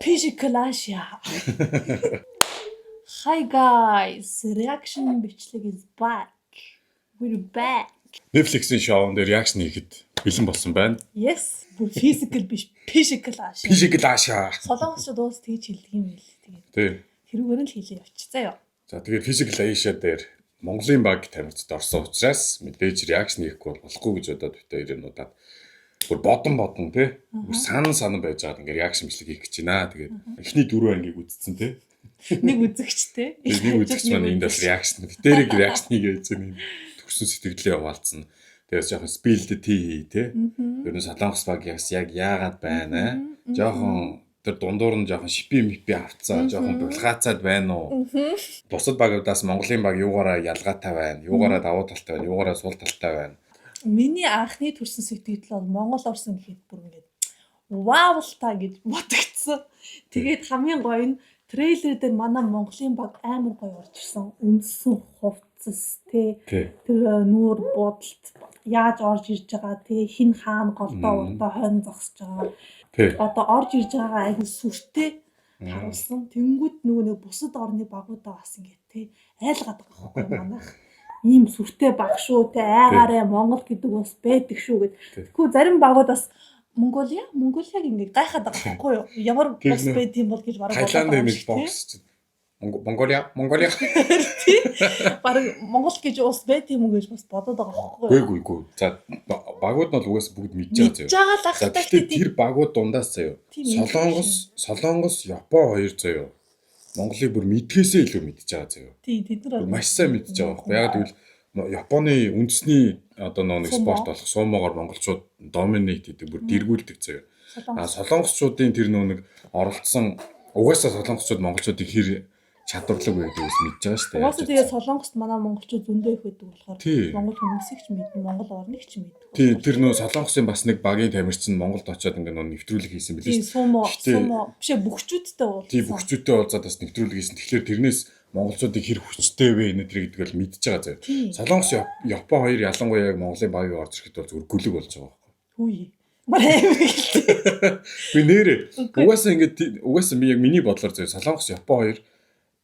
Pishikalasia. Hi guys, reaction бичлэг is back. We're back. Netflix-ийн шоунд реакшн хийхэд бэлэн болсон байна. Yes, бүр physical биш, Pishikalasia. Physical-аашаа. Солонгосчууд уус тэгж хэлдэг юм байл. Тэгээд Тий. тэрүүгээр нь хэлээ явчихсан ёо. За тэгээд Physical-аашаа дээр Монголын баг тамирчид орсон учраас мэдээж реакшн хийхгүй болохгүй гэж бодоод битээ ирэнуудад бүр бодон тий. Бүр санан байж байгаа ингээ реакшн бичлэг хийх гэж байна. Тэгээд эхний 4 ангийг үзсэн тий. Нэг үзэгчтэй. Нэг үзэгч маань энд бас реакшн битэрийг реакшн хийж байгаа юм. Төрсөн сэтгэлээ яваалцсан. Тэгээс жоохон спилд тий тий. Ер нь Солонгос баг яг яагаад байна. Жоохон тэр дундуур нь жоохон шипи авцаа, жоохон булгаацаад байна уу? Бусад багуудаас Монголын баг юугаараа ялгаатай байна, юугаараа давуу талтай байна, юугаараа сул талтай байна. Миний анхны төрсэн сэтгэл бол Монгол орсон гэхэд бүр ингээд вау л та гэж бодогдсон. Тэгээд хамгийн гоё нь трейлер дээр манай Монголын баг амар гоё орж ирсэн. Үндсэн хувцас тий. Тэр нүүр бодолт яаж орж ирж байгаа тий. Хин хаана голдоо урдаа хойно зогсож байгаа. Одоо орж ирж байгаа айгу сүртэй харуулсан. Тэнгүүд нөгөө нэг бусад орны багуудаа бас ингээд тий айлгаад байгаа байхгүй манайх. Ийм сүртэй баг шүү те айгаараа Монгол гэдэг бас байдаг шүү гэд. Тэгвэл зарим багууд бас Монголиаг ингээд гайхаад байгаа байхгүй юу? Ямар бас байд юм бол гэж бараг бодлоо. Тайланд нэг бокс. Монголиа. Бараг Монгол гэж ус байд юм уу гэж бас бодоод байгаа байхгүй юу? Үгүй. За багууд нь бол угаас бүгд мэдж байгаа заяа. Мэдж байгаа л ах та тэр багууд дундаас заяа. Солонгос, Япон хоёр заяа. Монголыг бүр мэдгээсээ илүү мэдж байгаа заяа. Тий, тэд нар маш сайн мэдж байгаа байхгүй. Яг гэвэл Японы үндэсний одоо нэг спорт болох сумогоор монголчууд доминейт хийдэг, бүр дэргүүлдэг заяа. Солонгосчуудын тэр нэг оролцсон угаасаа солонгосчууд монголчуудыг хэр чадварлаг байдаг гэж мэдж байгаа шүү дээ. Угаасаа тэгээ солонгост манай монголчууд зөндөө их байдаг болохоор монгол хүмүүсийг ч мэднэ, монгол орныг ч мэднэ. Тий, тэр солонгосын бас нэг багийн тамирчин Монголд очиод ингээ нэвтрүүлэг хийсэн билээ шүү дээ. Сумо бишээ бүгчүүдтэй уулзсан. Тий, бүгчүүдтэй уулзаад бас нэвтрүүлэг хийсэн. Тэгэхээр тэрнээс монголчуудыг хэр хүчтэй вэ энэдрийг гэдэг л мэдж байгаа заяа. Солонгос, Япон хоёр ялангуяа яг Монголын багийг орж ирэхэд бол зүгээр гүлэг болж байгаа байхгүй. Хүй. Мараа. Би нэрээ. Угаасаа яг миний бодлоор заяа Солонгос, Япон хоёр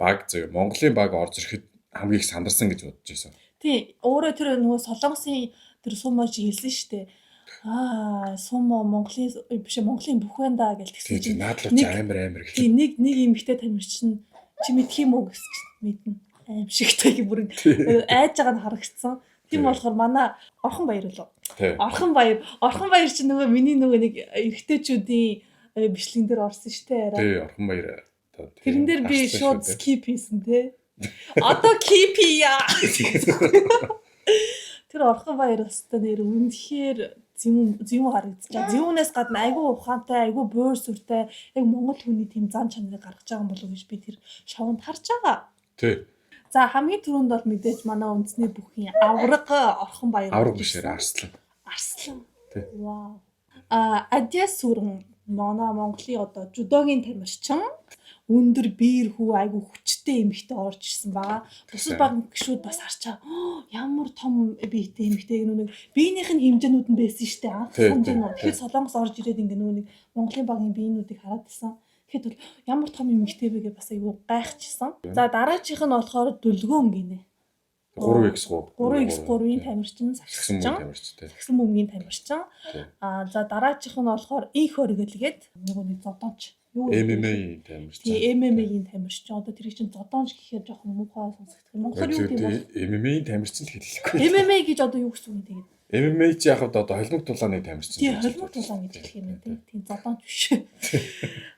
баг заяа Монголын баг орж ирэхэд хамгийн их сандарсан гэж бодож байсан. Тий, өөрөө тэр нөгөө Солонгосын тэр сумо шиг хэлсэн шүү дээ. Сумо Монголын бүх байна да гэж тэгсэн чинь наадлууч амар гэх. Тий, нэг эмэгтэй тамирчин чи мэдх юм уу гэж мэднэ. Аим шигтэй бүр айж байгааг нь харагдсан. Тийм болохоор манай Орхон баяр лөө. Орхон баяр чи нөгөө миний нөгөө нэг эрэгтэйчүүдийн бичлэгэн дээр орсон шүү дээ. Тий, Орхон баяр. Тэрэн дээр би шууд скип хийсэн те. Одоо keep яа. Тэр Орхон баяр өстой нэр үнэхээр зэвүүн харагдчихаа. Зэвүүнээс гадна айгүй ухаантай, айгүй буур сүртэй, яг монгол хүний тийм зан чанарыг гаргаж байгаа юм болов уу гэж би тэр шоунд харж байгаа. Тий. За хамгийн түрүүнд бол мэдээж манай үндэсний бүхий авраг Орхон баяр. Авраг бишээр Арслан. Тий. Вау. Адяс сүрэн манай Монголын одоо жудогийн тамирчин өндөр биер хүү айгу хүчтэй эмэгтэй орж ирсэн байгаа. Бусад баг гişүүд бас харчаа. Ямар том биетэй эмэгтэй нэг биенийх нь хэмжээнүүд нь байсан шүү дээ. Анх хэмжээнүүд. Тэгэхээр Солонгос орж ирээд ингээ нэг Монголын багийн биенүүдийг хараад байсан. Тэгэхэд ямар том эмэгтэй бэ гэж бас айгу гайхчихсан. За дараагийнх нь болохоор дөлгөөн гинэ. 3x3-ийн тамирчин сагсан мөнгөний тамирчин. За дараагийнх нь болохоор инх өргөлгээд нөгөө нэг зодонч. MMA тамирчин. Тий, MMA-ийн тамирчин. Одоо тэр чинь зодоонч гэхээр жоохон муухай сонсогдох юм. Монголоор юу гэдэг вэ? MMA тамирчин л хэлэхгүй. MMA гэж одоо юу гэсэн үг тэгээд? MMA чи яхад одоо холимог тулааны тамирчин. Тий, холимог тулаан гэж хэлэх юм тий. Тийм зодоонч биш.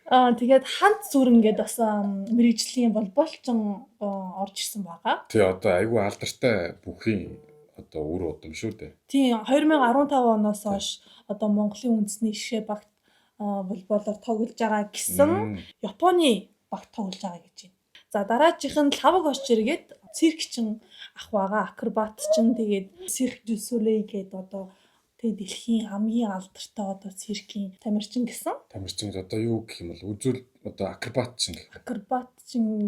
Тэгээд хант сүрэнгээд бас мэрэгжлийн волейболчин орж ирсэн байгаа. Тий, одоо айгүй алдартай бүхийн одоо үр удам шүү дээ. Тий, 2015 оноос хойш одоо Монголын үндэсний шишээ багт волейболоор тоглож байгаа гэсэн Японы багт тоглож байгаа гэж байна. За дараагийнх нь лавг очиргээд циркчин ах байгаа, акробатчин тэгээд Cirque du Soleil гэдэг одоо тэгээд дэлхийн хамгийн алдартай одоо циркийн тамирчин гэсэн. Тамирчин одоо юу гэх юм бол үзүүл одоо акробатчин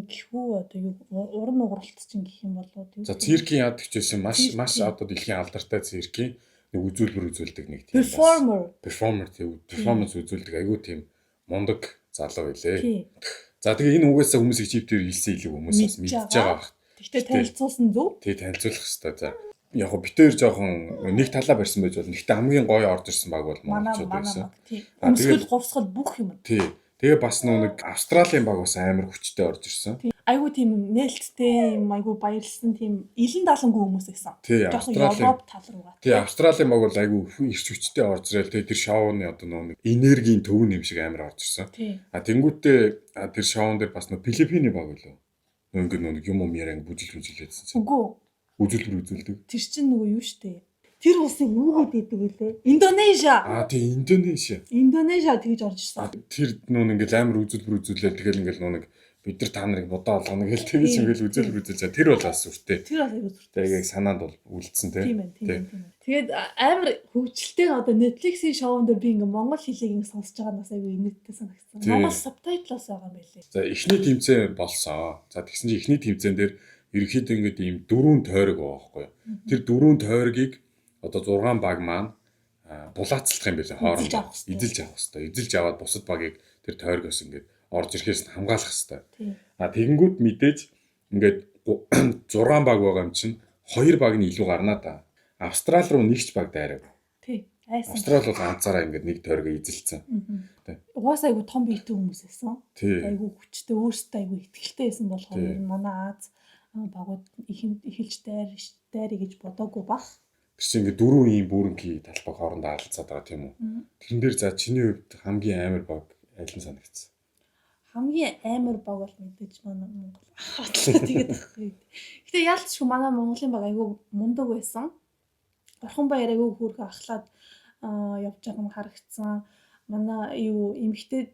гэхүү одоо юу уран угралтчин гэх юм болоо. За циркийн яадаг ч байсан маш одоо дэлхийн алдартай циркийн үзүүлбэр үзүүлдэг нэг тийм performer performance үзүүлдэг айгүй тийм мундаг залуу байлээ. Тий. За тэгээ энэ угаасаа хүмүүс Египтээр хэлсэн хэлэг хүмүүс бас Мэдж мэдж байгаа бах. Гэхдээ танилцуулсан зөв. Тий танилцуулах хэрэгтэй. За яг го битээр жоохон нэг талаа барьсан байж болно. Гэхдээ хамгийн гоё орж ирсэн баг бол монголчууд байсан. Тий. А, тэгээд- Өмсгөл говсгол бүх юм. Тий. Тэгээ бас нэг Австралийн баг бас амар хүчтэй орж ирсэн. Айгу тийм нээлттэй юм айгу баярлсан тийм илэн далангүй хүмүүс байсан. Тий, Жохон Австралийн Европ тал руугаа. тий Австралийн баг бол айгүй ирч хүчтэй орж ирэл тэгээ тэр шоуны одоо нэг энергийн төв юм шиг амар орж ирсэн. Тий. А тэнгуүтээ тэр шоун дээр бас нэг Филиппиний баг үлээ. Нэг юм яриан бүжилүүлсэн чинь. Үгүй. Үзүүлдэг. Тэр чинь нөгөө юу штэ. Тэр улсын юу гэдэг вүлээ? Индонезиа. Тий Индонезиа. Индонезиа тэгж орж ирсэн. Тэр ингээл амар үзүүлэл тэгэл ингээл нэг бид нар та нарыг бодоо олгоно гэл тэгэж ингээл үзүүлж тэр бол бас үртэй. Тэр бас айгу зүрхтэй. Тэгээ яг санаанд бол үлдсэн Тийм ээ. Тэгээд амар хөгжилтэй одоо Netflix-ийн шоунд дээр би ингээ монгол хэлийг ингээ сонсож байгаа нас айгу инээдтэй санагдсан. Монгол сабтайтлаас байгаа юм байлээ. За эхний тэмцээн болсон. За тэгсэн чинь эхний тэмцээн дээр ерөөхдөө ингээд ийм дөрвөн тойрог байгаа байхгүй юу. Тэр дөрвөн тойрогийг одоо 6 баг маань булаацлах юм байлаа хоорондоо. Эзэлж авах хэрэгтэй. Эзэлж аваад бусад багийг тэр тойрогоос ингээд орж ирэхээс нь хамгаалах хэрэгтэй. Тэгэнгүүт мэдээж ингээд 6 баг байгаа юм чинь 2 баг нь илүү гарнаа да. Австрал руу нэгч баг дайрав. Тий. Айсан. Австрал бол ганцаараа ингээд нэг тойрогоо эзэлсэн. Угаасаа айгу том биетэй хүмүүс байсан. Тий. Айгу хүчтэй өөрсдөө айгу ихтэй байсан болохоор ер нь манай Аз багууд эхэлж дайрыг гэж бодоогүй бах. Тэр чинь ингээд дөрвөн ийм бүрэнхий талбай хоорондоо алцаад байгаа тийм үү. Тэрэн дээр за чиний хувьд хамгийн амар баг аль нь санагдсан? Хамгийн амар баг бол мэдээж манай Монгол. Тэгээд ахгүй. Гэтэ яалтчгүй манай Монголын баг айгу мундаг байсан. Орхон баяр айгу хөөрхөн ахлаад явж байгаа юм харагдсан. Манай юу эмэгтэй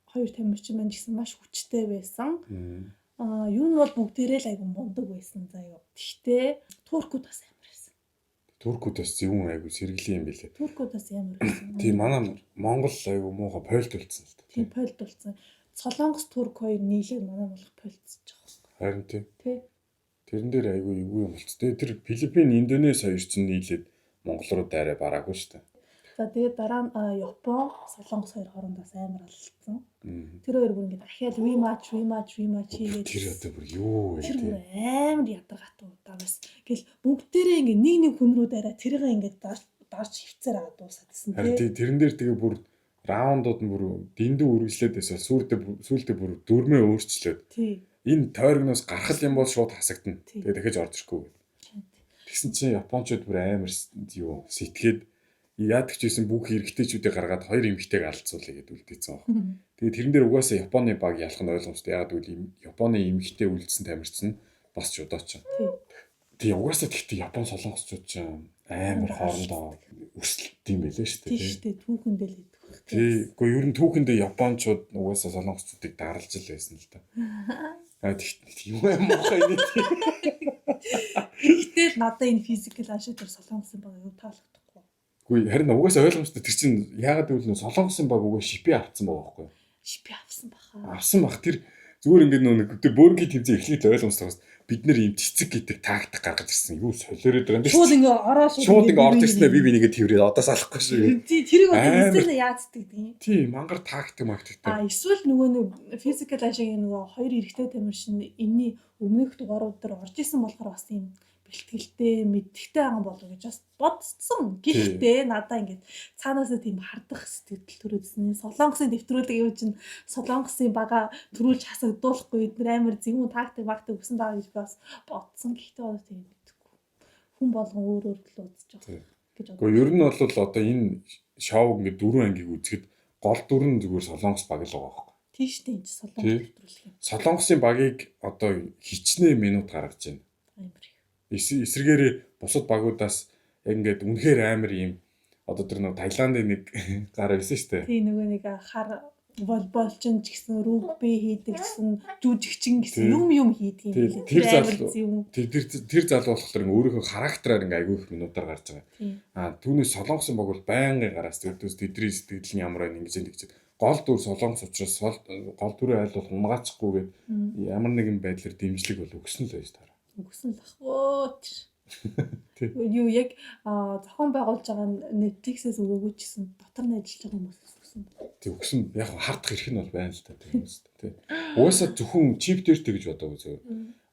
хоёр тамирчин маань гэсэн маш хүчтэй байсан. Юу нь бол бүгдээрээ л айгу мундаг байсан заяа. Гэхдээ туркууд бас амар байсан. Туркууд бас зөвүүн айгу сэргэлийн юм билээ. Туркууд бас амар байсан. Тийм манай Монгол айгу муухай пойлт үлдсэн л та. Тийм пойлт болсон. Солонгос турк хоёр нийлээд манай болох пойлтсож байгаа. Харин тийм. Тий. Тэрэн дээр айгу эвгүй юм болц. Тэгээ тэр Филиппин, Индонез хоёр чинь нийлээд Монгол руу дайраа бараагүй шүү дээ. За тэгээд дараа нь Япон, Солонгос хоёр хоорондоо амар аллцсан. Тэр хоёр бүр ингээд ахиад rematch хийгээд Тэр одоо бүр юу вэ тэр бүр тийм. амар ядаргатай удаагаас гэл бүгдээрээ ингээд нэг хүн рүү дараа тэрийг ингээд дарж хөвцөр аваад дуусаад Харин гэсэн тэрэн дээр тэгээ бүр раундууд нь бүр дэндүү үргэлжлээд байсан. Сүүлдээ бүр дөрмөө өөрчлөөд тий. энэ тойрогноос гарах юм бол шууд хасагдана. Тий. Тэгээ дахиж орж ирэхгүй. Тэгсэн чинь Япончууд бүр амар юу сэтгээд яадаг ч гэсэн бүх эрэгтэйчүүдийг гаргаад хоёр эмэгтэйг алдцуулъя гэдээ үлдээсэн баг. Тэгээ тэрэн дээр угаасаа Японы баг ялах нь ойлгомжтой. Яагаад гэвэл Японы эмэгтэй үлдсэн тамирчин бас ч удаач. Тэгээ угаасаа тэгтээ Япон солонгосчууд ч амар хоорондоо өрсөлдөд юм байлээ шүү дээ. Тий шүү дээ түүхэндээ л идэх байх. Тий, үгүй ер нь түүхэндээ Япончууд угаасаа солонгосчуудыг даралж л байсан л да. Тэгт юу юм мохоо энэ. Гэтэл надад энэ физикал ашиг төр солонгосын баг юу таалагдахгүй. Үгүй харин угаасаа ойлгомжтой тэр чинь яагаад гэвэл солонгосын баг угаа шипи авцсан байгаа байхгүй юу? Шипи авсан баха. Авсан бах тэр зүгээр ингээд нэг тэр бөөргийн тэмцээн эхлээд ойлгомжтой бас бид нэр юм цэцэг гэдэг тактик гаргаж ирсэн. Юу солиороод байгаа юм бэ? Шууд ингээ ороод Шууд ингээ орж ирснээр би нэгэ тэрээд одоо салахгүй шүү. Тий тэрийг одоо яацдаг тийм. Тий мангар тактик магтдаг. Эсвэл нөгөө нэг физикал ашигийн нөгөө хоёр эрэгтэй тамирчин энэний өмнөх дугаарууд дээр орж исэн болохоор бас юм бэлтгэлтэй мэдхтэй байгаа болов гэж бас бодсон. Гэхдээ надаа ингээд цаанаасаа тийм хардах сэтгэл төрөөдсөн. Солонгосын дэвтрүүлэг юу чинь солонгосын бага төрүүлж хасагдуулахгүй эдгээр амар зөвхөн тактик багтаг өгсөн байгаа гэж бас бодсон. Гэхдээ одоо тийм мэдгүй. Хүн болгон өөр л үзэж байгаа гэж бодсон. Гэхдээ ер нь бол одоо энэ шоуг ингээд дөрвөн ангийг үзэхэд гол дүр нь зүгээр солонгос баг л байгаа байхгүй. Тийш тийм солонгос дэвтрүүлэг юм. Солонгосын багийг одоо хичнээн минут гаргаж байна. Амар Эсвэргээрээ бусад багуудаас яг ингээд үнэхээр амар юм одоо тэр нэг Таиландын нэг гар байсан шүү дээ. Тийм нөгөө нэг хар волейболчин ч гэсэн рugby хийдэг гэсэн жүжигчин гэсэн юм хийдэг юм билээ. Тэр залуу болохоор өөрийнхөө характераар ингээ айгүй их минутаар гарч байгаа. Түүнээс солонгосын баг бол байнгын гараас тэрдээс тэдний сэтгэл нь ямар байна ингэж гол дүр солонгос учраас гол дүрээ айлуулах унгаачихгүйгээд ямар нэгэн байдлаар дэмжлэг бол өгсөн л байж таараа. Өгсөн л ах. Юу яг зохион байгуулж байгаа Netflix-ээс өгөөгүй ч гэсэн дотор нь ажиллаж байгаа хүмүүс өгсөн. Тэг өгсөн яг хардах эрх нь бол байна л та хүмүүс тий. Угаасаа зөвхөн чип дээр тэгж бодоагүй зөв.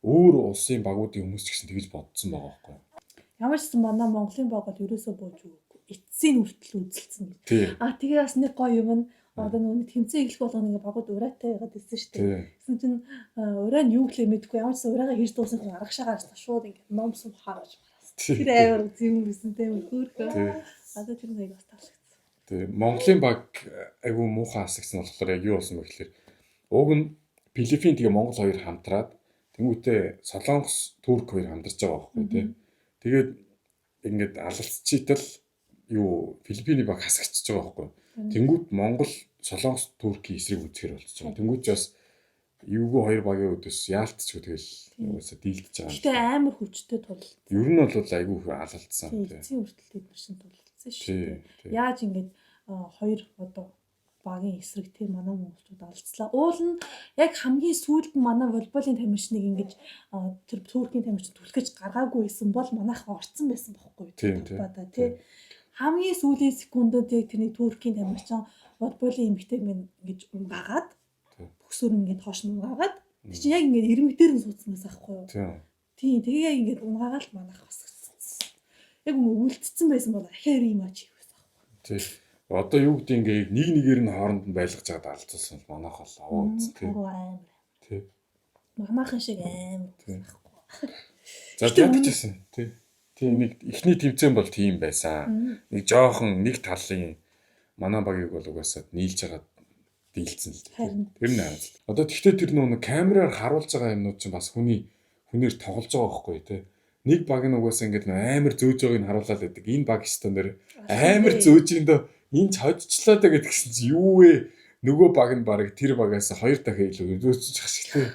Өөр улсын багуудын хүмүүс ч гэсэн тэгж бодсон байгаа байхгүй юу? Ямар ч гэсэн манай Монголын баг бол ерөөсөө бууж өгөхгүй. Эцсийн хүртэл үзэлцсэн гэж. Тий. Тэгээ бас нэг гоё юм нь одоо нөгөө тэмцээн эхлэх болгоно ингээ багууд ураатай ягаад гэсэн шүү дээ. Гэсэн чинь ураа нь юу гэлээ мэдэхгүй ямар ч ураагаа хийж дуусах аргашаагаар шууд ингээ ном сум хаагаж байгаа. Тэр аяар юм гэсэн тийм хөөрхөө. Одоо тэр нэг бас таалагдсан. Тий. Монголын баг айгүй муухай асагсан болохоор яг юу болсон бэ гэхээр уг нь Филиппин тэгээ Монгол хоёр хамтраад тэнгуүтээ Солонгос, Турк хоёр хамтарч байгаа байхгүй тий. Тэгээд ингээд алалцчийтал юу Филиппиний баг хасагчж байгаа байхгүй. Тэнгуут Монгол, Солонгос, Туркийн эсрэг үзэхэр болчихж байгаа. Тэнгуут ч бас эвгүй хоёр багийн өдөөс яалтчгүй тэгэл угаасаа дийлдэж байгаа. Гэтэ амар хүчтэй тулалцсан. Ер нь бол айгүй алалцсан тий. Эцсийн хүртэл тэд нар шин тулалцсан шүү дээ. Яаж ингээд хоёр одоо багийн эсрэг тэр манай монголчууд алцлаа. Уул нь яг хамгийн сүүлд нь манай волейболын тамирчныг ингэж тэр Туркийн тамирчин түлхэж гаргаагүй байсан бол манайхан орцсон байсан бохгүй тий. Хамгийн сүүлийн секундэд яг тэрний Туркийн тамирчин волейболын эмэгтэйг ингэж унгаагаад бүксөр ингээд хоош нь унгаагаад тэр чинь яг ингээд ирмэг дээр нь суудсан байсан байхгүй юу? Тийм. Тэгээ яг ингээд унгаагаад манайх басгацсан. Яг үлдсэн байсан бол ахиар юм аач хийвсэн байхгүй. Тий. Одоо юу гэдэг ингээ нэг нэгээр нь хооронд нь байлгаж байгаа алцсан манайх бол аваа үз тий. Тий. Манайхан шиг амар байхгүй. За тэгчихсэн тий. Тийм нэг ихний тэмцээн бол тийм байсан. Нэг жоохон нэг талын манай багийг бол угаасаа нийлж хагаад дийлцэн л дээ. Тэр нь аа. Одоо тэгтээ тэр нэг камераар харуулж байгаа юмнууд чинь бас хүнээр тоглож байгаа байхгүй тий. Нэг баг нь угаасаа ингээд амар зөөж байгааг нь харуулаад байдаг. Энэ баг стонер амар зөөж индөө энэ ч hodjчлоо даа гэдгсэн чинь юу вэ? Нөгөө баг нь баг тэр багаас 2 дахин илүү зөөж чих шиг тий.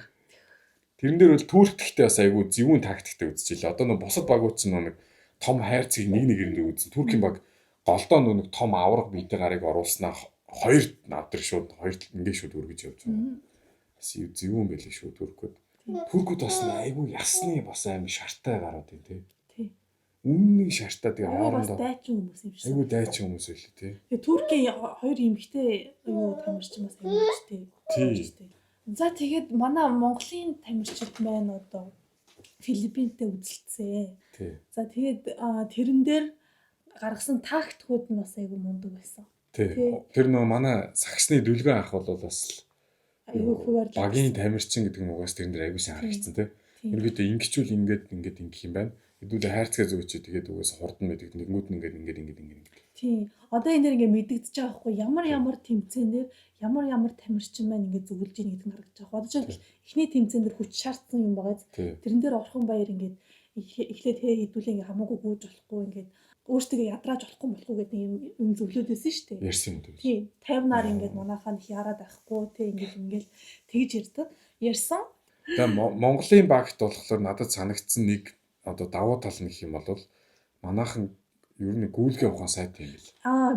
Тэрэн дээр бол Турктэй бас айгүй зөвүүн тактиктэй үзчихлээ. Одоо нэг бусад багууд ч нэг том хайрцгийг нэг нэгэрэнд үзсэн. Туркийн баг голдоо нэг том авраг биетэй гарыг оруулснаа хоёр навдар шууд хоёрт ингээд шууд өргөж явж байгаа. Бас зөвүүн байлээ шүү Туркууд. Туркууд бас айгүй ясны бас амар шартай гарууд тий. Тий. Үнний шартай тэгээ хоорондоо дайчин хүмүүс юм шиг. Айгүй дайчин хүмүүс байлээ тий. Тэгээ Туркийн хоёр эмэгтэй юу тамирчин бас аюултай. Тий. За тэгээд манай Монголын тамирчид маань одоо Филиппинтэй үзэлцээ. За тэгээд тэрэн дээр гаргасан тактикууд нь бас айгүй мундаг байсан. Тэр нөгөө манай сагсны дүлгэн ах бол бас айгүй хуваар багийн тамирчин гэдэг нь угаас тэрэн дээр айгүй сайн харагдсан тий. Ерөөдөө ингэчүүл ингээд ингэх юм байна. Хэдүүлээ хайрцгаа зөөч тэгээд угаас хурдан мэддэг нэгмүүд нь ингээд. Тийм. Одоо энэ дэр ингээд мэдэгдэж байгаа хгүй ямар тэмцээнээр ямар тамирчин маань ингээд зүгэлж ийн гэдэг нь харагдаж байгаа. Одоо жишээл эхний тэмцээн дээр хүч шаардсан юм байгааз тэрэн дээр Орхон Баяр ингээд эхлээд хэдүүлээ ингээд хамаагүй гүйж болохгүй ингээд өөртөө ядрааж болохгүй гэдэг юм зөвлөд байсан шүү дээ. Ярьсан юм дээ. Тийм. 50-аар ингээд манайхаа их яраад байхгүй тий ингээд тэгж ярьсан. Тэгээ Монголын багт болохоор надад санагдсан нэг одоо давуу тал нь гэх юм бол манайхан ер нь гүйлгээ ухаан сайтай юм бил.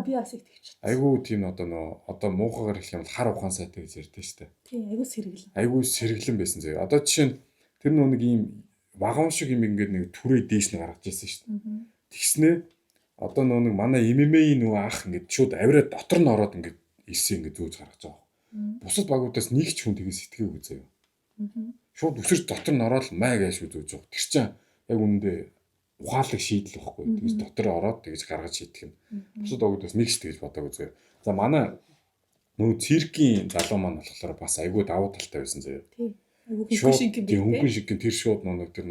Би бас их тэгч. Айгүй тийм одоо муухайгаар хэлэх юм бол хар ухаан сайтай гэж ярьдэн штэ. Тийм айгүй сэргэлэн. Айгүй сэргэлэн байсан зөө. Одоо жишээ нь тэр нэг ийм вагон шиг юм ингээд нэг түрээ дээш нь гаргаж ирсэн штэ. Тэгснээ одоо нэг манай MMA-ийн нөгөө ах ингээд шууд авираа дотор нь ороод ингээд ирсэн ингээд зөөж гаргаж байгаа. Бусад багуудаас нэг ч хүн тэгээ сэтгээгүй зөө. Шууд өсөрч дотор нь ороод май гэж зөөж байгаа. Тэр чинь яг үүндээ ухаалаг шийдэл واخгүй. Тэгээс дотор ороод тэгж гаргаж шийдэх юм. Бусад багуудаас нэг ч тэгж бодоагүй зөө. За манай нөгөө циркийн залуу маань болохоор бас айгүй давуу талтай байсан зөө. Тийм. Айгүй хөнгөн шиг тэр шууд нэг тэр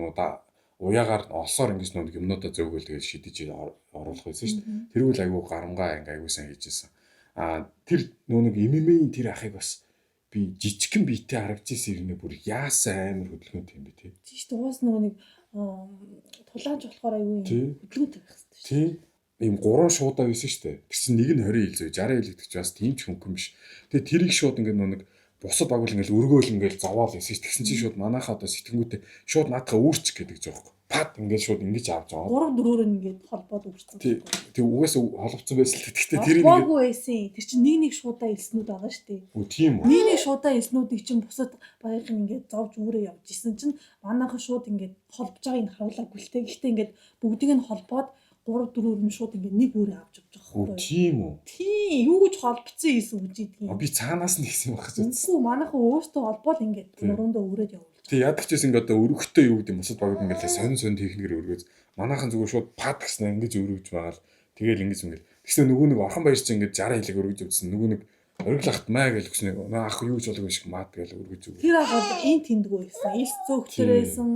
уяагаар олсоор ингэж нэг юмнуудаа зөөгөл тэгээд шидэж оруулах байсан шүү дээ. Тэрүүл айгүй гарамгаа айгүй сайн хийжсэн. Тэр нэг MMA-ийн тэр ахыг бас би жижигхэн биетэй харагдаж ирсэн юм бүр яасан амар хөдөлгөөнтэй юм бэ тий. Тийм шүү дээ. Уус нэг тулаанч болохоор айгүй хөдөлгөөнтэй байх хэрэгтэй шүү. Тийм. Ийм 3 шуудаа байсан шүү дээ. Тэр чинь нэг нь 20 хил зөө 60 хил гэдэг чинь бас тийм ч хөнгөн биш. Тэгээ тэрийг шууд ингэ нэг бусад багвал ингээл өргөөл ингээл зовоол эсвэл тэгсэн чинь шууд манайхаа одоо сэтгэнгүүтээ шууд наадхаа үүрчих гэдэг жоох. Пад ингээл шууд ингэж авч байгаа. 3-4-өр ингээд холбоод үүрсэн. Тэг угаас холбоцсон байсан л гэхдээ тэр нэг байсан. Тэр чинь нэг шуудаа илснүүд байгаа шүү дээ. Үгүй тийм үү. Нэг шуудаа илснүүдийг чинь бусад багийнхан ингээд зовж үүрээ явж исэн чинь манайхан шууд ингээд холбож байгааг нь харуулаагүй л дээ. Гэхдээ ингээд бүгдийг нь холбоод 3 4 өрн шууд ингээд нэг өрөө авч явж байгаа Оо байхгүй. тийм үү. Тийм юу гэж холбоцсон ийсэн үжидгийг. Би цаанаас нь ихсэн байх гэж үзсэн. Үгүй манайхан өөртөө холбоол ингээд нуруундаа өрөөд явуулж. Тэг яадаг ч гэсэн ингээд одоо өргөхтэй юу гэдэг юм босод багт ингээд сонин техникээр өргөөж манайхан зүгээр шууд пад гэснээр ингэж өргөж байгаа л тэгэл ингэж ингээд тэгсэн нөгөө нэг орхон баяр чинь ингээд 60 хэлэг өргөж өгсөн нөгөө нэг ориглахт маа гэж өгсөн нэг ах юу ч болоогүй шиг маад гэж өргөж өгөө. Тэр агал эн тэндгүү байсан. Илс зөөгтөр байсан.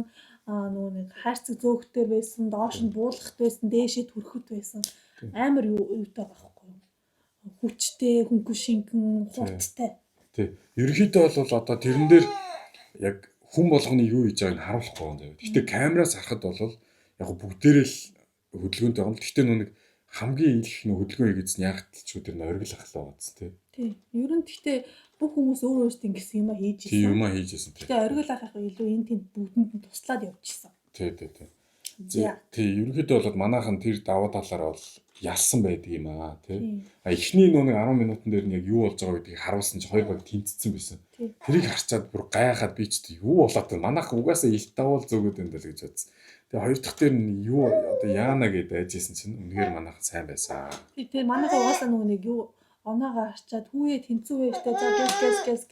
Нөгөө нэг хайрцаг зөөгтөр байсан. Доош нь буулгахт байсан. Дээшээ түрхэт байсан. Амар юутай байхгүй. Хүчтэй, хөнгөн шингэн, хурдтай. Тий. Ерөнхийдөө бол одоо тэрэн дээр яг хүн болгоны юу хийж байгааг нь харуулахгүй юм даа. Гэхдээ камераас харахад бол яг бүгдээрээ л хөдөлгөөнтэй байгаа юм. Гэхдээ нүг хамгийн их хөдөлгөөн хийгдсэн яг талчгүй тэр оргил ахлаа бац тий. Тий. Ер нь гэхдээ бүх хүмүүс өөр өөрсдөө ингэсэн юм хийж ирсэн. Тийм юм хийжсэн тий. Тэгээ оргил ахах илүү энэ тэнд бүгдэнд нь туслаад явчихсан. Тий. Тий. Ерөнхийдөө бол манайхан тэр даваа талаар бол ялсан байдаг юм аа тий. Эхний нүг 10 минутын дээр нь яг юу болж байгаа гэдгийг харуулсан чи хоёр баг тэнцсэн байсан. Тэрийг харчаад бүр гайхаад би ч юу болоод байна. Манайхан угаасаа илт давал зөөгөөд энэ л гэж бодсон. Тэгээ хоёр дахь дээр нь юу одоо яана гэдээ айжсэн чинь үнэхээр манайхан сайн байсан. Тэгээ манайхан угаасаа нөгөө нэг юу оноогоо харчаад хүүе тэнцүү вэ штэ за гэс.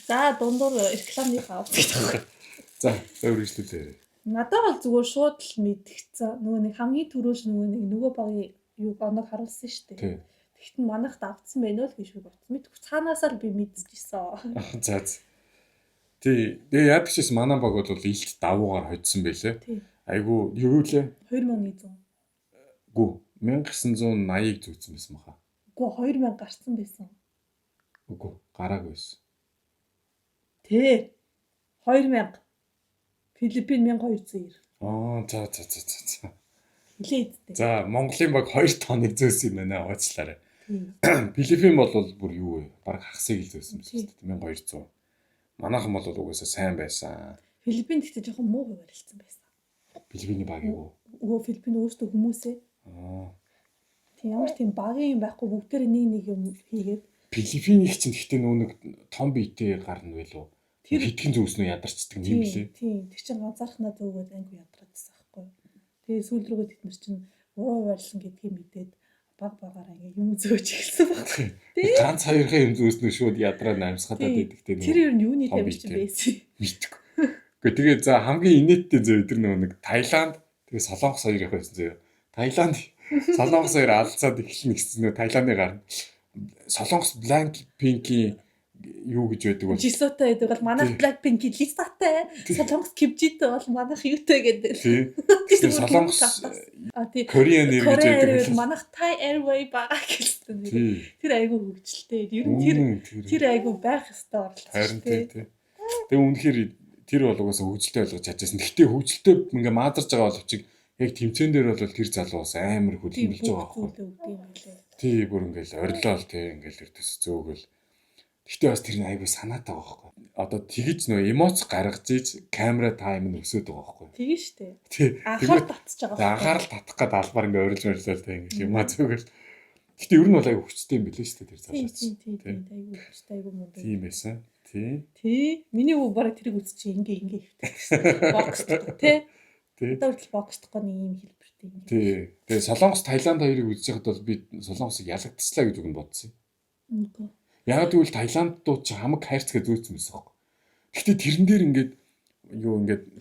За дундуур рекламны хав. За өөрчлөлөө. Надад бол зүгээр шууд л мэдгцэн. Нөгөө нэг хамгийн түрүүш нөгөө багийн юу оног харуулсан штэ. Тэгтэн манайхд авцсан байна л гэж би бодсон. Мэдгүй цаанаасаа л би мэдчихсэн. За. Тий. Тэгээ яадаг ч гэсэн манай баг бол илт давуугаар хоцсон байлээ. Айгу юу лээ? 2100. Гү 1980-ыг зүүцсэн байсан баха. Үгүй 2000 гарсан байсан. Үгүй гараагүй байсан. Тэ 2000 Филиппин 1290. За. Нилээдтэй. За Монголын баг 2 тоног зөөсөн юм байна уучлаарай. Филиппин бол бүр юу вэ? Бараг хагасыг л зөөсөн байсан тийм 1200. Манайхан бол угаасаа сайн байсан. Филиппин гэхдээ жоохон муу хуваарилсан байсан. Филиппиний баг юу? Үгүй Филиппин өөртөө хүмүүсээ. Тийм ямар тийм багийн юм байхгүй бүгдээр нэг юм хийгээд. Филиппиний чинь гэхдээ нэг том биетэй гарна байлуу. Тэр хитгэн зөөснөө ядарчдаг юм лээ. Тийм. Тэр чинь ганцаархнаа зөөгөөд анги ядраадсан байхгүй. Тэгээ сүүл рүүгээ тэд нар чинь уруу барьсан гэдгийг мэдээд багаараа ингээ юм зөөж эхэлсэн байхгүй. Ганц хоёрын юм зөөснөө шууд ядраа намсгаад байдаг тийм. Тэр юу юуны тавьж байсан. Мэдгүй. Тэгээ за хамгийн инээдтэй зөө өдөр нэг Таиланд тэгээ Солонгос хоёр явах байсан зөө. Таиланд Солонгос хоёр алцаад эхэлнэ гэсэн нөө Таиландын гарна. Солонгос Blackpink-ийн юу гэж байдаг бол Жисотой байдаг бол манайх Blackpink листатай. Солонгос Кимжитэй бол манайх юутай гэдэг. Тийм. Солонгос Korean нэр гэж байдаг. Манайх Thai Airway байгаа гэсэн. Тэр айгүй хөвгчлээ. Ер нь тэр айгүй байх ёстой оролцсон. Харин тийм. Тэгээ үнэхээр тэр бол угаасаа хөвгөлтэй ойлгож чадчихсан. Гэхдээ хөвгөлтэй ингээ маадарч байгаа боловч яг тэмцээн дээр бол тэр залуу бас амар хөдөлмөрлж байгаа байхгүй. Тий бүр ингээл орилоо л тий ингээл тэр төс зөөгөл. Гэхдээ бас тэр нь айгүй санаатай байгаа байхгүй. Одоо тэгэж нөө эмоц гаргаж ийж камера тайм нь өсөд байгаа байхгүй. Тэгэн штэ. Тий. Анхаарал татчих байгаа. Анхаарал татах гээд албаар ингээ орилж морилоо тий ингээл юм аа зөөгөл. Гэхдээ ер нь бол айгүй хүчтэй юм билээ штэ тэр залуу. Тий айгүй хүчтэй айгүй мундаг. Тийм байсан. Тий. Миний үг бараг тэрийг үзчих ингээ хэвтэй. Боксд тий. Одоо л боксдохгүй нэг юм хэлбэртэй юм. Тий. Тэгээ Солонгос Таиланд хоёрыг үзэхэд бол би Солонгосыг ялагдчихлаа гэж үг нь бодсон юм. Яг тэгвэл Таиландууд ч хамаг хайрцгаа зөөцсөн байсан юм. Гэхдээ тэрэн дээр ингээд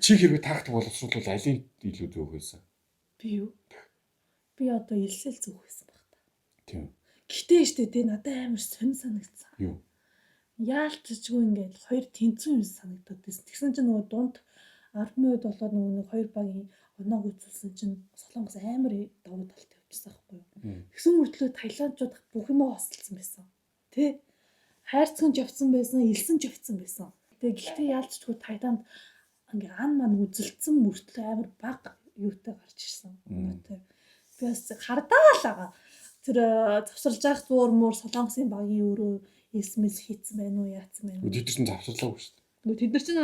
чи хэрвээ таагт боловсруулбал алийг илүү зөөх байсан? Би юу? Би одоо илсэл зөөх байсан баг та. Тийм. Гэхдээ штэ тий надад амар сонь санагдсан. Юу? Яалтчгүй ингээд хоёр тэнцэн юм санагдаад байсан. Тэгсэн чинь нөгөө дунд 10 минут болоод нөгөө хоёр багийн оноог үзүүлсэн чинь Солонгос амар давуу талтай явчихсан байхгүй юу. Тэгсэн мөртлөө Таиландчууд бүх юмаа хосолцсон байсан. Тэ? Хайрцагч явцсан байсан, илсэн ч явцсан байсан. Тэгээ гэхдээ яалтчгүй Таиланд ингээ ан маань үзэлцсэн мөртлөө амар баг юутай гарч ирсэн. Тэ. Би бас хардаа л байгаа. Тэр завсарлаж явах зуур муур Солонгосын багийн өөрөө эсмэс хийцэн байна уу, яатсан байна уу? Тэд нар чинь завсарлаагүй шүү дээ. Тэд нар чинь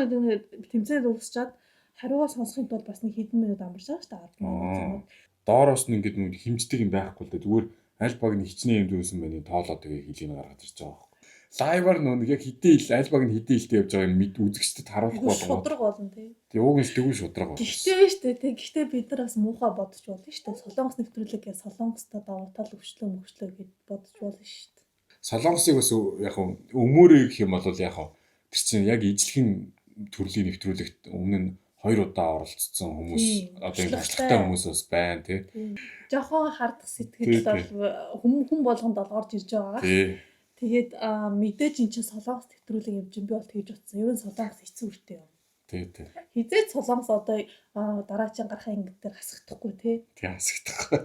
тэмцээн дуусчаад хариугаа сонсохын тулд бас нэг хэдэн минут амарч байгаа шүү дээ 10 минут. Доороос нь ингээд нэг хэмждэг юм байхгүй л дээ. Зүгээр аль баг нь хичнээн юм дүүсэн байна. Тоолоо тэгээ хилийн гаргаад ирж байгаа байхгүй. лайваар нүг яг хэдийн аль баг нь хэдийн хэлтэй явж байгааг нь үзэгчдэд харуулах болгоо. Шудраг болно тий. Тэгээ ууг нь тэгвэл шудраг болно. Гэхдээ шүү дээ. Гэхдээ бид нар бас муухай бодож болно шүү дээ. Солонгос нэвтрүүлэг гэж солонгостой давуу тал өвчлөө гэж бодож болно шүү дээ. Солонгосыг бас яг өмөөрөө гэх юм бол яг тэр чинь яг ижлэхэн төрлийн нэвтрүүлэгт өмнө нь 2 удаа оролцсон хүмүүс одоо энэ туршлагатай хүмүүс бас байна тий. Жохон хардах сэтгэл бол хүн болгонд орж ирж байгаа. Тэгээд мэдээж эн чинь солонгос нэвтрүүлэг юм чинь би бол тэгж утсан. Ер нь солонгос хэцүү үртэй юм. Тий. Хизээд солонгос одоо дараагийн гарахын ангид дээр хасахдахгүй тий. Тий хасахдахгүй.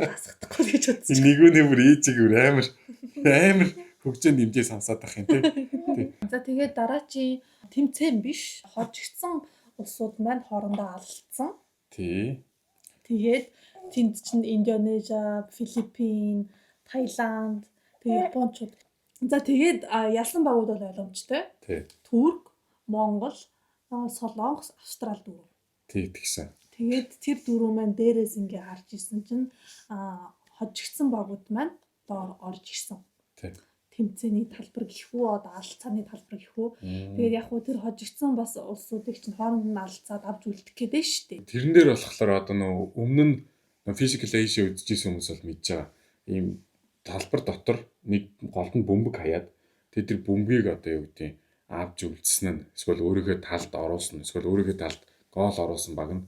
Хасахдахгүй гэж утсан. Нэгүүний бүр ээжиг бүр амар хөгжөөнд дэмжээ сансаад ах юм тий. За тэгээд дараачийн тэмцээн биш хожигдсан улсууд маань хоорондоо алалцсан. Тий. Тэгээд тэнд чинь Индонезия, Филиппин, Таиланд, тэгээд Япончууд. За тэгээд ялсан багууд бол ойлгомжтой. Тий. Турк, Монгол, Солонгос, Австрали дөрөв. Тий тэгсэн. Тэгээд тэр дөрөв маань дээрээс ингээ харж исэн чинь хожигдсан багууд маань доор орж ирсэн. Тий. Тэмцээний талбар гэхүү одоо алалцааны талбар гэхүү. Тэгээд яг хуу тэр хожигдсан бас улсуудыг чинь хооронд нь алалцаад авч үлдэх гэдэг шүү дээ. Тэрэн дээр болохоор одоо нөө өмнө нь physical Asia үзчихсэн хүмүүс бол мэдж байгаа. Ийм талбар дотор нэг голдон бөмбөг хаяад тэр бөмбөгийг одоо юу гэдэг авч үлдсэн нь эсвэл өөрийнхөө талд оруулсан эсвэл өөрийнхөө талд гол оруулсан баг нь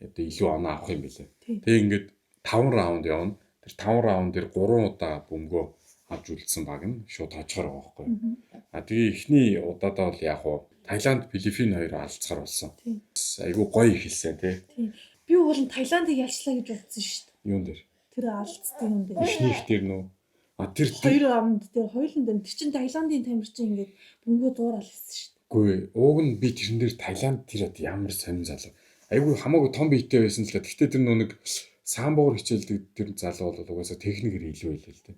одоо илүү оноо авах юм билээ. Тэгээ ингээд 5 раунд явна. Тэр 5 раунд дээр 3 удаа бөмбөгөө авч үлдсэн баг нь шууд хожгоор байгаа байхгүй. Тэгээ эхний удаадаа бол яг уу Таиланд, Филиппин хоёр алцгаар болсон. Айгу гоё ихэлсэн тий. Би бол Таиландыг ялчлаа гэж бодсон шүү дээ. Юун дээр? Тэр алцсан юм дээр. Эхнийх дээр нөө тэр хоёр раунд дээр хоёулын дээр тэр чин Таиландын тамирчин ингээд бөмбөгөө зуурал хийсэн шүү дээ. Үгүй ууг нь би тэрэн дээр Таиланд тэр ямар сонин залуу. Айгу хамаагүй том биетэй байсан л да. Гэхдээ тэр нөө нэг самбуур хичээлдэг тэр залуу бол угаасаа техникээр илүү байлээ л дээ.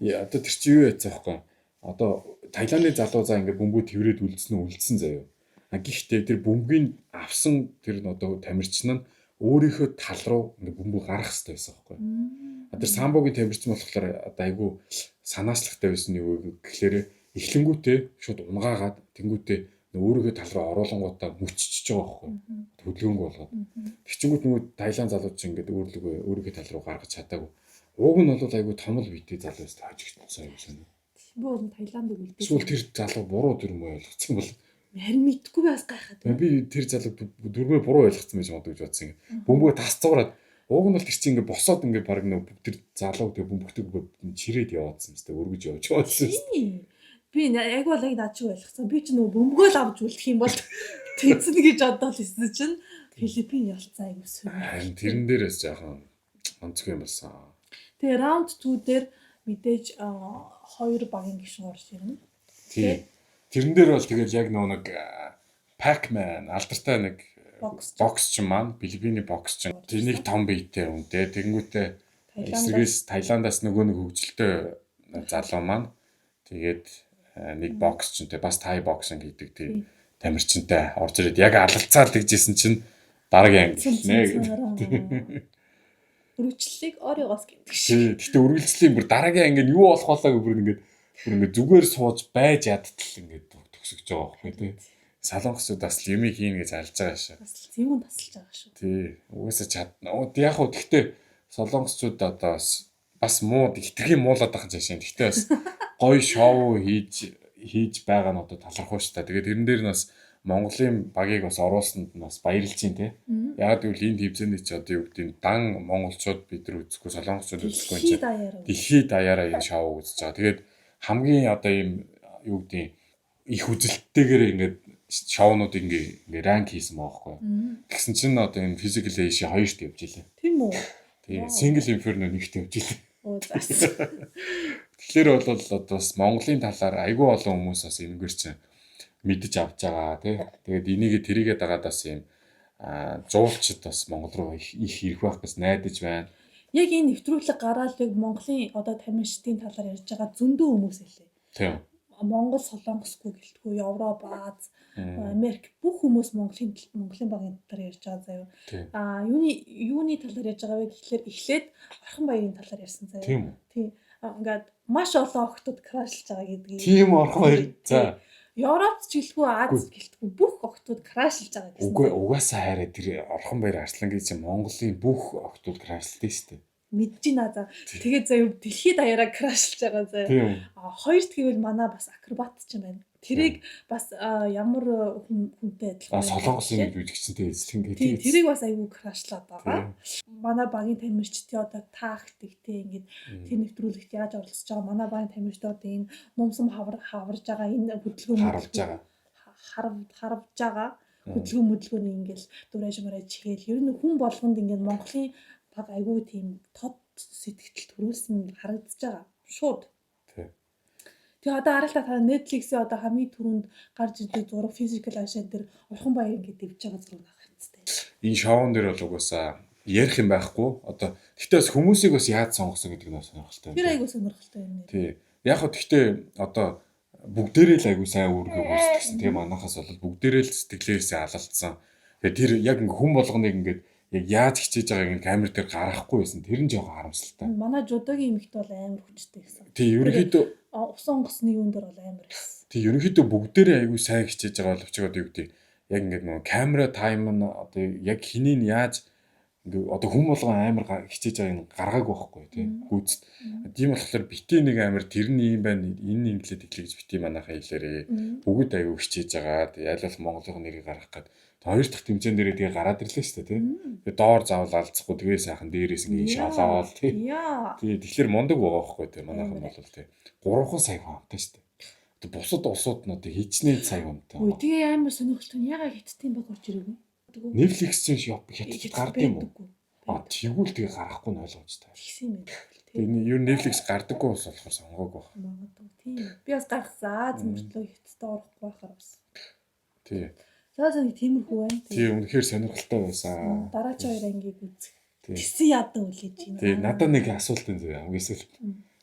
Яа одоо тэр чи юу яцсан байхгүй. Одоо Таиландын залуу заа ингээд бөмбөг тэрвэрэд үлдсэн заяа. Гэхдээ тэр бөмбөгийг авсан тэр одоо тамирчин нь өөрийнхөө тал руу ингээд бөмбөг гаргах хэрэгтэй байсан байхгүй. Тэр самбогийн тамирчин болохоор одоо айгу санаачлахтай байсан юу гэхээр эхлэнгүүтээ шууд унгаагаад тэнгүүтээ өөрийнхөө тал руу оруулангуудаа мүччихэж байгаа байхгүй. Хөдөлгөөнг болгоод. Тэгчингүүт нөгөө Таиланд залууд чинь ингээд өөрийнхөө тал руу гаргаж чадаагүй. Ууг нь бол айгу том л биетэй залуу өстэй хожигдсон юм шиг. Би бол Таиландыг үлдээ. Эсвэл тэр залуу буруу дүрм ойлгоцсон бол харин мэдгүй бас гайхаад. Би тэр залуу дүрмээ буруу ойлгоцсон байж магадгүй гэж бодсон. Бөмбөгөө тасцуугаад ууг нь бол тэр чинь ингээд босоод ингээд баг нөө тэр залуу тэр бөмбөгтөг чирээд яваадсан юм өргөж явж байсан. Би яг бол яг наад чи ойлгоцсон. Би ч нөгөө бөмбөгөө л авч үлдэх юм бол тэнцэн гэж бодоод ирсэн чинь Филиппин ялцсан аюу сүр. Харин тэрэн дээрээс жаахан онцгой юм болсон. Тэгээ раунд 2 дээр мэдээж 2 багийн гишүүн орж ирнэ. Тий. Тэрэн дээр бол тэгэл яг нэг Pac-Man алдартай нэг боксч маань Филиппиний боксч. Тэрнийг том биетэй үнтэй. Тэнгүүтээ эсрэгээс Таиландаас нөгөө нэг хөгжилтэй залуу маань тэгээд нэг боксчтэй бас тай боксинг гэдэг тийм тамирчинтай орж ирээд яг алалцаал тэгжсэн чинь дараагийн анги нэ. Үргэлжлэлийг оройгоос гэдэг шиг. Гэхдээ үргэлжлэлийн бүр дараагийн анги нь юу болох болоо бүр ингээд зүгээр сууж байж ядтал ингээд төгсөж байгаа байхгүй тий. Солонгосууд бас юм хийн гэж алж байгаа шүү. Бас зэвүүн тасалж байгаа шүү. Тий. Угаасаа чадна. Яг хөө гэхдээ солонгосчууд одоо бас муу хитрхийн муулаад байгаа юм шиг. Гэхдээ бас гоё шоу хийж байгаа нь одоо талархав шүү та. Тэгээд тэрэн дээр нь бас Монголын багийг бас оруулсанд нь бас баярлж байна тий. Яг гэвэл энэ тэмцээний чи одоо юу гэдэг нь дан монголчууд бид нар үзэхгүй солонгосчууд үзэхгүй юм чи дэлхийд даяараа энэ шоу үзэж байгаа. Тэгээд хамгийн одоо ийм юу гэдэг их үзэлттэйгээр ингээд шоунууд ингээ ранк хийсэн байгаа байхгүй. Тэгсэн чинь одоо энэ Physical Asia 2-т явж илээ. Тийм үү? Тийм. Single Inferno 1-т явж илээ. Оо зас. Тэгэхээр бол одоо бас Монголын талаар айгүй олон хүмүүс бас энэгээр чинь мэдэж авч байгаа тий. Тэгээд энийг тэрийгээ дагаад бас юм зуулчид бас Монгол руу их ирэх байх гэж найдаж байна. Яг энэ нэвтрүүлэг гараад яг Монголын одоо тамирчдын талаар ярьж байгаа зөндөө хүмүүс илээ. Тийм. Монгол солонгосгүй гэлтгүй Европ, Аз, Америк бүх хүмүүс Монголын багийн талаар ярьж байгаа заяа. Юуны талаар ярьж байгаа вэ гэхлээр эхлээд орхон баярын талаар ярьсан заяа. Тийм үү? Тийм. Ингээд маш олон охтууд крашлж байгаа гэдгийг. Тийм орхон баяр. За. Европт ч гэлтгүй, Аз гэлтгүй бүх охтууд крашлж байгаа гэсэн. Үгүй угаасаа хараа тэр орхон баяр Арслангийн чинь Монголын бүх охтууд крашлдээ шүү дээ. Мэдж байна за. Тэгээд заяа дэлхийд даяараа крашлж байгаа заяа. Тийм. Хоёрт гэвэл манай бас акробат ч юм байна. Тэрийг бас ямар хүнтэй адилхан солонгосын нэг жүжигчтэй эзлэн гэдэг. Тэрийг бас айгүй крашлаад байгаа. Манай багийн тамирчдын одоо тактик те ингээд тэр нэвтрүүлэгт яаж оролцож байгаа. Манай багийн тамирчид одоо энэ нумсам хаварж байгаа энэ хөдөлгөөн харавж байгаа. Хөдөлгөөний ингээл дураж мараж чигээл ер нь хүн болгонд ингээд Монголын баг айгүй тийм тод сэтгэл төрүүлсэн харагдаж байгаа. Шууд. Тэгээ одоо харалтаа та Netflix-ийн одоо хамгийн түрүүнд гарч ирдэг зураг Physical Asian дээр орхон баяр ингээд дэвж байгаа зураг харагдсан. Энэ шоун дээр бол угаасаа ярих юм байхгүй. Одоо гэхдээ бас хүмүүсийг бас яаж сонгосон гэдэг нь бас сонирхолтой. Тэр айгүй сонирхолтой юм. Тий. Яг хөө гэхдээ одоо бүгдээрээ л айгүй сайн үүргээ гүйцэтгэсэн. Тэгээ манахаас бол бүгдээрээ л сэтгэлээсээ алалцсан. Тэгээ тэр яг хүн болгоныг ингээд яг яаж хичээж байгааг нь камер дээр гаргахгүй байсан. Тэр нь жоохон харамсалтай. Манай жудогийн эмэгтэй бол амар хүчтэй гэсэн. Тий, ерөнхийдөө ус онгоцны юун дээр бол амар байсан. Тий, ерөнхийдөө бүгдээрээ айгүй сайн хичээж байгаа боловч одоо юу гэдэг яг ингээд нөгөө камера тайм нь одоо яг хэнийг яаж ингээд одоо хүн болгон амар хичээж байгааг нь гаргаагүй байхгүй тий. Гүйцэд. Тийм болохоор бити нэг амар тэрний юм байна. Энэ инглээд иглээ гэж бити манайхаа хэлээрээ. Бүгд айгүй хичээж байгаа. Аль бол Монголын нэрийг гаргах гэдэг. Хоёр дахь тэмцээн дээрээ тэгээ гараад ирлээ шүү дээ тий. Тэгээ доор заавал алдахгүй тэгээ сайхан дээрээс ингэ шалаал тий. Тэгээ тэгэхээр мундаг байгаа байхгүй тий. Манайхан бол тий. 3 сая хамтай шүү дээ. Бусад улсууд нь одоо хичнээн сая хамтай. Үй тэгээ амар сонирхолтой. Ягаад хиттийн баг орж ирээгүй? Netflix-ийн шоп хятад гардаг юм уу? Тэгвэл тэгээ гарахгүй нь ойлгомжтой. Тэгсэн юм байна. Тэгээ ер нь Netflix гардаггүй ус болохоор сонгоогүй байна. Тийм. Би бас гаргасан. Зэмжлөө хятадд орохгүй байхаар бас. Тий. Заасан тиймэрхүү байна. Тий, үнэхээр сонирхолтой байсан. Дараач хоёр ангийг үзэх. Тэсэн ядан үлээж байна. Тий, надад нэг асуулт энэ зү хамгийн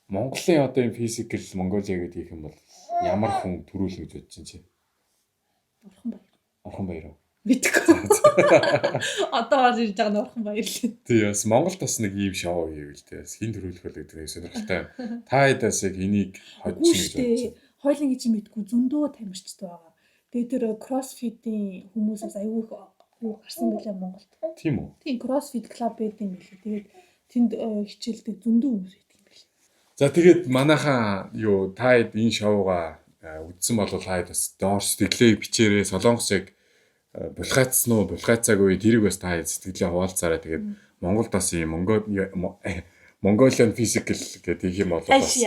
Монголын одоо энэ физикл Монголиа гэдэг юм бол ямар хүн төрүүлнэ гэж бодож чинь? Орхон баяр. Орхон баяр уу? Мэдгүй. Одоо орж ирж байгаа нь орхон баяр л. Тий, бас Монголд бас нэг ийм шоу хийвэл тий. Хин төрүүлэх бол гэдэг нь сонирхолтой. Та хэдээс яг энийг хоцсон гэж бодож. Хойлын гэж мэдгүй зөндөө тамирчтай байгаа. Тэгээ тэр CrossFit-ийн хүмүүсээс аюул гарсан байлаа Монголд. Тийм үү? Тийм CrossFit Club байдаг юм билээ. Тэгээд тэнд хичээлдэг зөндөө хүмүүс байдаг юм билээ. За тэгээд манайхаа юу та хэд энэ шоуга үзсэн бол хаад бас доор сэтгэлээ бичээрээ Солонгос яг булхайцсан уу булхайцаагүй тэрийг бас та хэд сэтгэлээ хуваалцаарай. Тэгээд Монголд бас юм Mongolian Physical гэдэг юм бол бас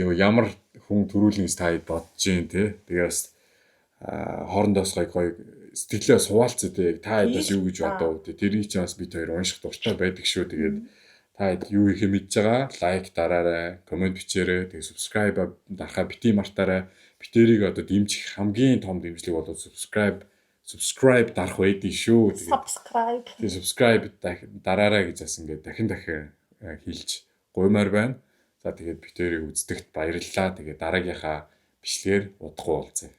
юу ямар хүн төрүүлнэ гэж та хэд бодож юм те. Тэгээ бас хоорондоос гоё сэтгэлээ суулцаа те. Та хэд бас юу гэж бодов те. Тэрийг ч бас бид хоёр унших дуртай байдаг шүү. Тэгээд та хэд юу их мэдж байгаа лайк дараарай, комент бичээрэй, тэгээ subscribe дарахаа бити мартаарай. Битэрийг одоо дэмжих хамгийн том дэмжлэг бол subscribe дарах байдгийг шүү. Тэгээ subscribe дараарай гэж бас ингээд дахин хэлж гуймаар байна. За тэгээд битэрийг үздэгт баярлалаа. Тэгээ дараагийнхаа бичлэгээр удахгүй уулзъя.